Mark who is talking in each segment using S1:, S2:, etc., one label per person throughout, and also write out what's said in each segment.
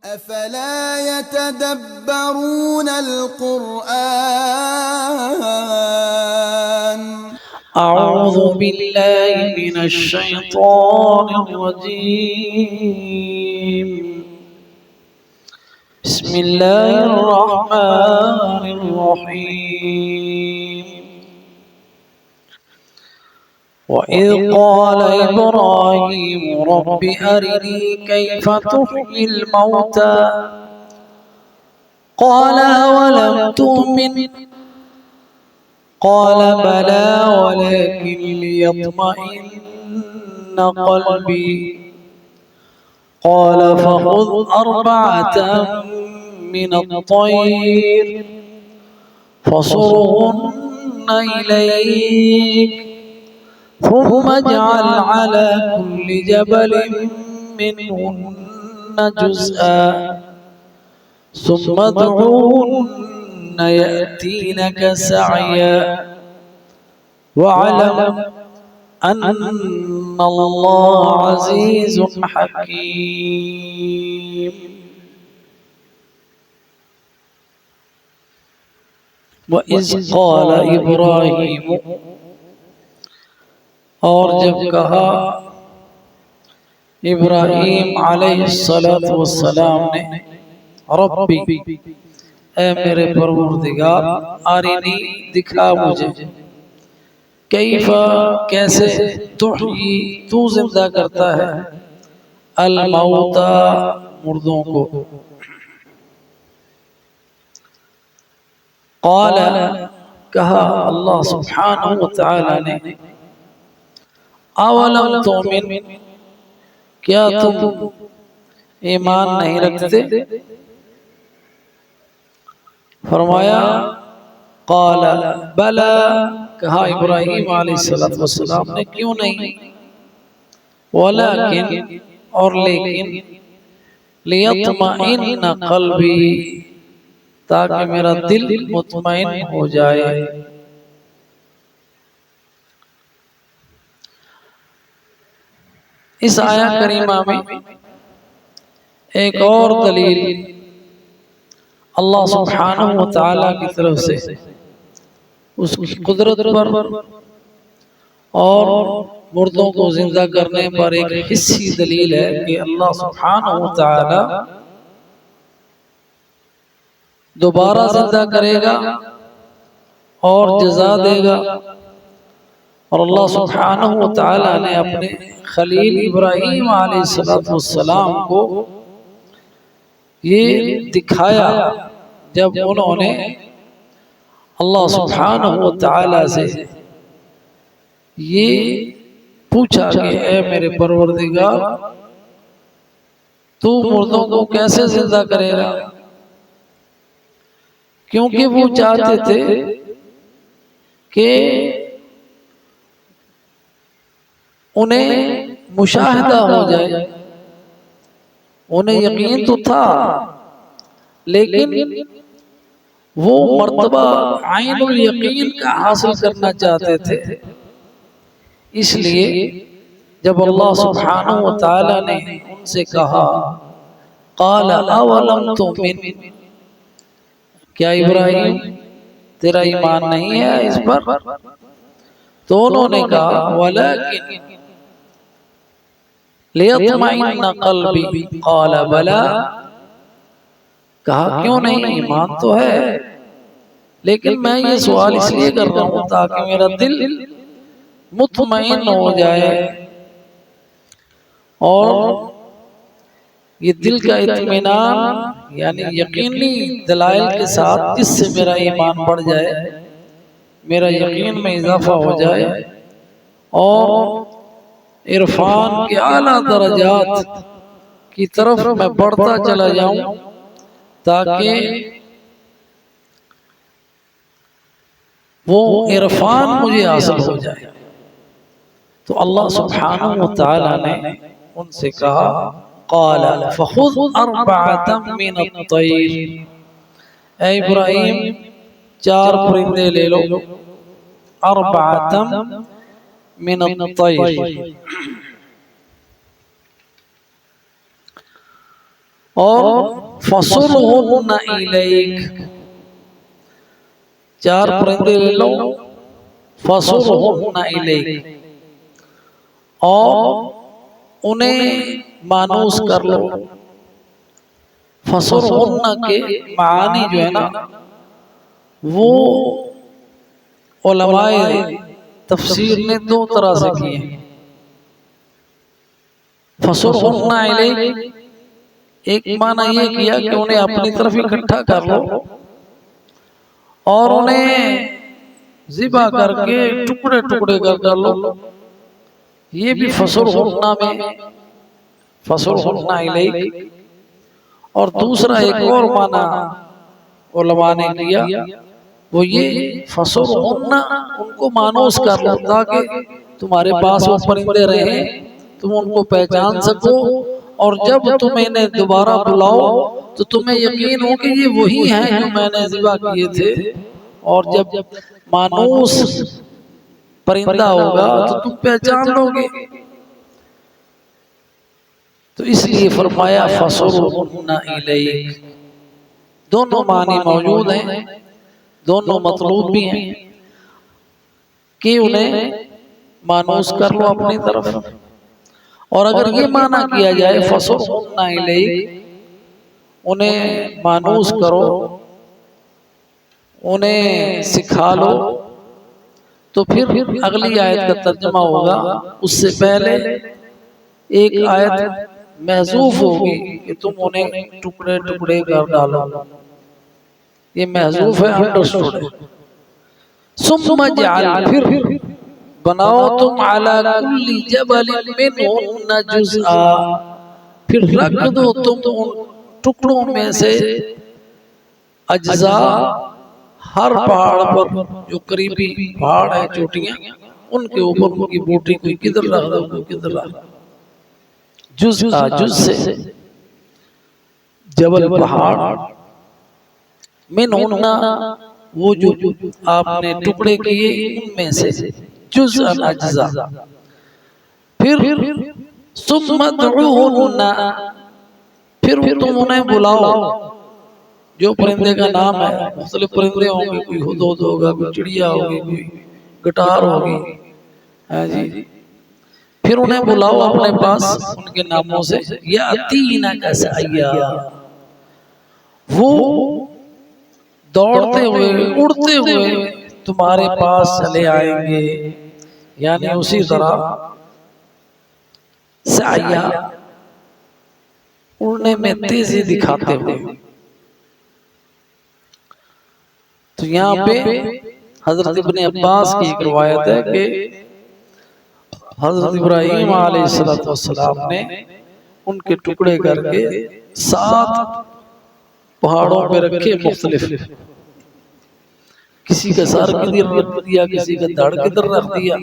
S1: أفلا يتدبرون القرآن
S2: أعوذ بالله من الشيطان الرجيم بسم الله الرحمن الرحيم وإذ قال إبراهيم رب أرني كيف تحيي الموتى قال أولم تؤمن قال بلى ولكن ليطمئن قلبي قال فخذ أربعة من الطير فصرهن إليك ثم اجعل على كل جبل منهن جزءا ثم ادعوهن يأتينك سعيا واعلم أن الله عزيز حكيم. وَإِذْ قَالَ إِبْرَاهِيمُ اور جب کہا ابراہیم علیہ السلام نے ربی اے میرے پروردگار آرینی دکھا مجھے کیف کیسے تحیی تو زندہ کرتا ہے الموتى مردوں کو قال کہا اللہ سبحانہ وتعالی نے اولم تؤمن کیا تم ایمان نہیں رکھتے فرمایا قال بلا کہا ابراہیم علیہ السلام نے کیوں نہیں ولیکن اور لیکن لیطمئن قلبی تاکہ میرا دل مطمئن ہو جائے اس آیہ کریمہ میں ایک اور دلیل اللہ سبحانہ وتعالی کی طرف سے اس کی قدرت پر اور مردوں کو زندہ کرنے پر ایک حسی دلیل ہے کہ اللہ سبحانہ وتعالی دوبارہ زندہ کرے گا اور جزا دے گا اور اللہ سبحانہ وتعالی نے اپنے خلیل ابراہیم علیہ السلام کو یہ دکھایا جب انہوں نے اللہ سبحانہ وتعالی سے یہ پوچھا کہ اے میرے پروردگار تو مردوں کو کیسے زندہ کرے گا کیونکہ وہ چاہتے تھے کہ انہیں مشاہدہ ہو جائے انہیں یقین تو تھا لیکن وہ مرتبہ عین الیقین کا حاصل کرنا چاہتے تھے اس لیے جب اللہ سبحانہ وتعالی نے ان سے کہا قال اولم تؤمن کیا ابراہیم تیرا ایمان نہیں ہے اس پر تو انہوں نے کہا ولیکن لیطمئن قلبی قال بلا کہا کیوں نہیں ایمان تو ہے لیکن میں یہ سوال اس لیے کر رہا ہوں تاکہ میرا دل مطمئن ہو جائے اور یہ دل کا اطمینان یعنی یقینی دلائل کے ساتھ جس سے میرا ایمان بڑھ جائے میرا یقین میں اضافہ ہو جائے اور عرفان کے اعلیٰ درجات کی طرف میں بڑھتا چلا جاؤں تاکہ وہ عرفان مجھے حاصل ہو جائے تو اللہ سبحانہ وتعالی نے ان سے کہا قال فخذ اربعة من الطير اے ابراہیم 4 پرندے لے لو اربعة من الطير اور فَصُرْهُنَّ إِلَيْكَ، 4 پرندے لے لو، فَصُرْهُنَّ إِلَيْكَ، اور انہیں مانوس کر لو۔ فَصُرْهُنَّ کے معانی جو ہے نا وہ علماء تفسیر نے 2 طرح سے کیے ہیں۔ فَصُرْهُنَّ إِلَيْكَ ایک معنی یہ کیا کہ انہیں اپنی طرف اکٹھا کر لو اور انہیں ذبح کر کے ٹکڑے ٹکڑے کر ڈالو، یہ بھی فَصُرْهُنَّ میں فَصُرْهُنَّ إِلَيْكَ۔ اور دوسرا ایک اور معنی علماء نے کیا وہ یہ فَصُرْهُنَّ ان کو مانوس کر لو تاکہ تمہارے پاس وہ پرندے رہیں، تم ان کو پہچان سکو، اور جب تم انہیں دوبارہ بلاؤ تو تمہیں یقین ہو کہ یہ وہی ہیں جو میں نے ذبح کیے تھے، اور جب مانوس پرندہ ہوگا تو تم پہچان لو گے۔ تو اس لیے فرمایا فَصُرْهُنَّ إِلَيْكَ، دونوں معنی موجود ہیں، دونوں مطلوب بھی ہیں کہ انہیں مانوس کر لو اپنی طرف، اور اگر یہ معنی کیا جائے فَصُرْهُنَّ إِلَيْكَ انہیں مانوس کرو، انہیں سکھا لو، تو پھر اگلی آیت کا ترجمہ ہوگا اس سے پہلے ایک آیت محذوف ہوگی کہ تم انہیں ٹکڑے ٹکڑے کر ڈالو، یہ محذوف ہے، انڈرسٹوڈ ہے۔ ثم اجعل پھر بناؤ تم علی کل جبل منہن جزءا، پھر رکھ دو تم ان ٹکڑوں میں سے اجزاء، ہر پہاڑ پر جو قریبی پہاڑ ہیں چوٹیاں ان کے اوپر ان کی بوٹی کوئی کدھر رکھ دو کوئی کدھر رکھ دو، جزءا جز سے جبل پہاڑ، منہن وہ جو آپ نے ٹکڑے کیے ان میں سے جزءا اجزاء، پھر ثم ادعوہن پھر تم انہیں بلاؤ، جو پرندے کا نام ہے مختلف پرندے ہوں گے، کوئی ہدہد ہوگا، کوئی چڑیا ہوگی، کوئی گٹار ہوگی، جی پھر انہیں بلاؤ اپنے پاس ان کے ناموں سے، یاتینک سعیا، وہ دوڑتے ہوئے اڑتے ہوئے تمہارے پاس چلے آئیں گے، یعنی اسی طرح سعیا اڑنے میں تیزی دکھاتے ہوئے۔ تو یہاں پہ حضرت ابن عباس کی ایک روایت ہے کہ حضرت ابراہیم علیہ السلام نے ان کے ٹکڑے کر کے 7 پہاڑوں پہ رکھے مختلف، کسی کا سر کدھر رکھ دیا، کسی کا دھڑ کدھر رکھ دیا،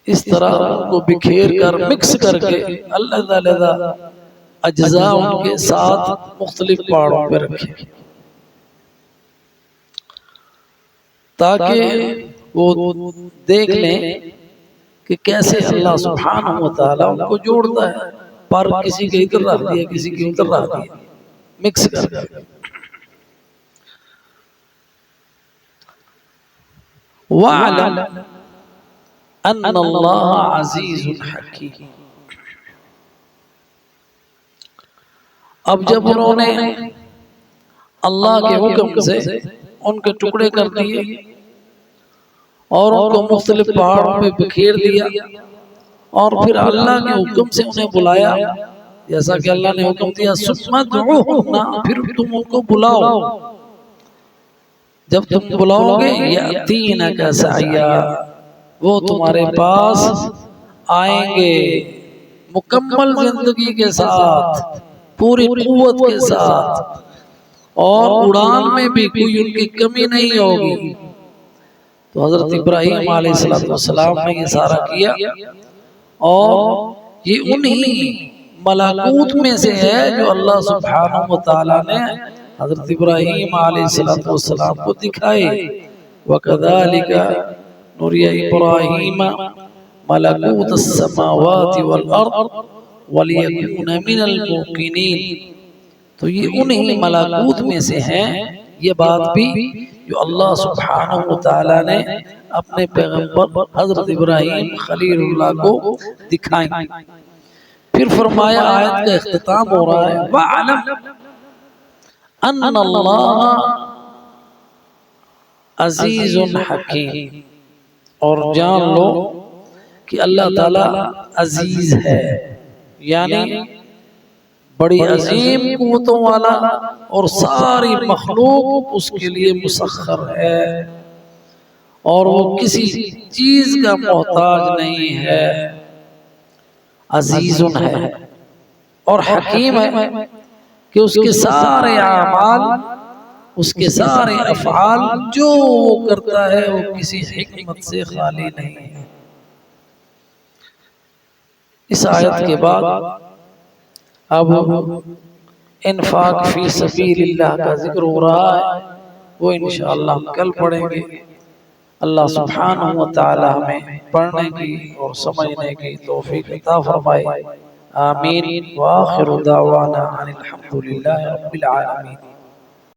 S2: اس طرح ان کو بکھیر کر مکس کر کے علیحدہ اجزاء ان کے 7 مختلف پہاڑوں پہ رکھے، تاکہ وہ دیکھ لیں کہ کیسے اللہ سبحانہ وتعالی ان کو جوڑتا ہے، پر کسی کے ادھر رکھ دیا کسی کے ادھر رکھ دیا، مکس کر کے۔ وَاعْلَمْ أَنَّ اللَّهَ عَزِيزٌ حَكِيمٌ، اب جب انہوں نے اللہ کے حکم سے ان کے ٹکڑے کر دیے اور ان کو مختلف پہاڑوں پہ بکھیر دیا، اور پھر اللہ کے حکم سے انہیں بلایا، جیسا کہ اللہ نے حکم دیا ثم ادعوہن، پھر تم ان کو بلاؤ، جب تم بلاؤ گے یاتینک سعیا، وہ تمہارے پاس آئیں گے مکمل زندگی کے ساتھ، پوری قوت کے ساتھ، اور اڑان میں بھی کوئی ان کی کمی نہیں ہوگی۔ تو حضرت ابراہیم علیہ السلام نے یہ سارا کیا، اور یہ انہی ملکوت میں سے ہے جو اللہ سبحانہ وتعالی نے حضرت ابراہیم علیہ السلام کو دکھائے، وَكَذَلِكَ نُرِيَ إِبْرَاهِيمَ مَلَكُوتَ السَّمَاوَاتِ وَالْأَرْضِ وَلِيَكُونَ مِنَ الْمُوقِنِينَ، تو یہ انہی ملکوت میں سے ہیں۔ یہ بات بھی جو اللہ سبحانہ وتعالی نے اپنے پیغمبر حضرت ابراہیم خلیل اللہ کو دکھائیں۔ پھر فرمایا، آیت کا اختتام ہو رہا ہے، وَعْلَمْ أَنَّ اللَّهَ عزیز حکیم، اور جان لو کہ اللہ تعالیٰ عزیز ہے، یعنی بڑی عظیم قوتوں والا، اور ساری مخلوق اس کے لیے مسخر ہے، اور وہ کسی چیز کا محتاج نہیں ہے، عزیز ہے اور حکیم ہے کہ اس کے سارے اعمال، اس کے سارے افعال جو وہ کرتا ہے وہ کسی حکمت سے خالی نہیں ہے۔ اس آیت کے بعد اب انفاق فی سبیل اللہ کا ذکر ہو رہا ہے، وہ انشاءاللہ کل پڑھیں گے۔ اللہ سبحانہ وتعالی ہمیں پڑھنے کی اور سمجھنے کی توفیق عطا فرمائے، آمین۔ وآخر دعوانا ان الحمد للہ رب العالمین۔